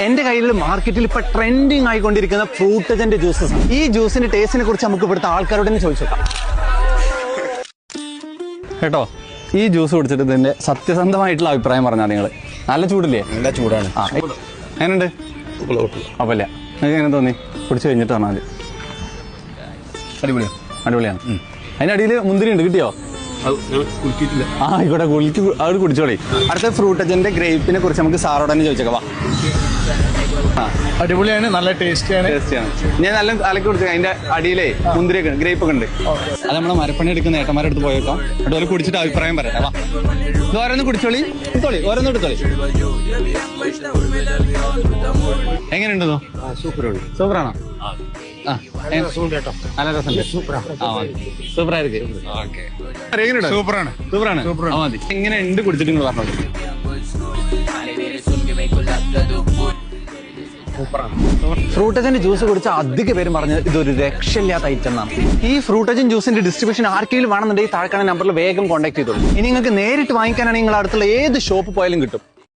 എന്റെ കയ്യിൽ മാർക്കറ്റിൽ ഇപ്പൊ ട്രെൻഡിങ് ആയിക്കൊണ്ടിരിക്കുന്ന ഫ്രൂട്ടജന്റെ ജ്യൂസസ്. ഈ ജ്യൂസിന്റെ ടേസ്റ്റിനെ കുറിച്ച് നമുക്ക് ഇവിടുത്തെ ആൾക്കാരോട് തന്നെ ചോദിച്ചു നോക്കാം കേട്ടോ. ഈ ജ്യൂസ് കുടിച്ചിട്ട് ഇതിന്റെ സത്യസന്ധമായിട്ടുള്ള അഭിപ്രായം പറഞ്ഞാൽ നിങ്ങൾ. നല്ല ചൂടില്ലേ? നല്ല ചൂടാണ്. എങ്ങനെയുണ്ട്? അപ്പല്ല നിങ്ങൾക്ക് എങ്ങനെ തോന്നി? കുടിച്ചു കഴിഞ്ഞിട്ട് പറഞ്ഞാൽ അടിപൊളിയാണ്. അടിപൊളിയാണ്. അതിന്റെ അടിയിൽ മുന്തിരി ഉണ്ട്, കിട്ടിയോ? ആയിക്കോട്ടെ, അത് കുടിച്ചോളി. അടുത്ത ഫ്രൂട്ടജന്റെ ഗ്രേപ്പിനെ കുറിച്ച് നമുക്ക് സാറോട് തന്നെ ചോദിച്ചേക്കാം. അടിപൊളിയാണ്, നല്ല ടേസ്റ്റിയാണ്. ഞാൻ നല്ല അലക്കി കുടിച്ചേക്കാം. അതിന്റെ അടിയിലേ മുന്തിരിയൊക്കെ ഗ്രേപ്പ് ഒക്കെ ഉണ്ട്. അത് നമ്മളെ മരപ്പണി എടുക്കുന്ന ഏട്ടന്മാരുടെ അടുത്ത് പോയേക്കാം. അതുപോലെ കുടിച്ചിട്ട് അഭിപ്രായം പറയാം. ഇത് ഓരോന്ന് കുടിച്ചോളി, ഓരോന്ന് എടുത്തോളി. എങ്ങനെയുണ്ടോ? സൂപ്പറാണോ? നല്ല രസമുണ്ട്. സൂപ്പറായിരിക്കും. സൂപ്പറാണ്. എങ്ങനെ ഉണ്ട് കുടിച്ചിട്ട് നിങ്ങൾ പറഞ്ഞോളൂ. ഫ്രൂട്ടജന്റെ ജ്യൂസ് കുടിച്ച അധിക പേരും പറഞ്ഞത് ഇതൊരു രക്ഷയില്ലാത്ത ഐറ്റം എന്നാണ്. ഈ ഫ്രൂട്ടജൻ ജ്യൂസിന്റെ ഡിസ്ട്രിബ്യൂഷൻ ആർക്കെങ്കിലും വേണമെന്നുണ്ടെങ്കിൽ താഴെ നമ്പറിൽ വേഗം കോൺടാക്ട് ചെയ്തോളൂ. ഇനി നിങ്ങൾക്ക് നേരിട്ട് വാങ്ങിക്കാനാണെങ്കിൽ നിങ്ങൾ അടുത്തുള്ള ഏത് ഷോപ്പ് പോയാലും കിട്ടും.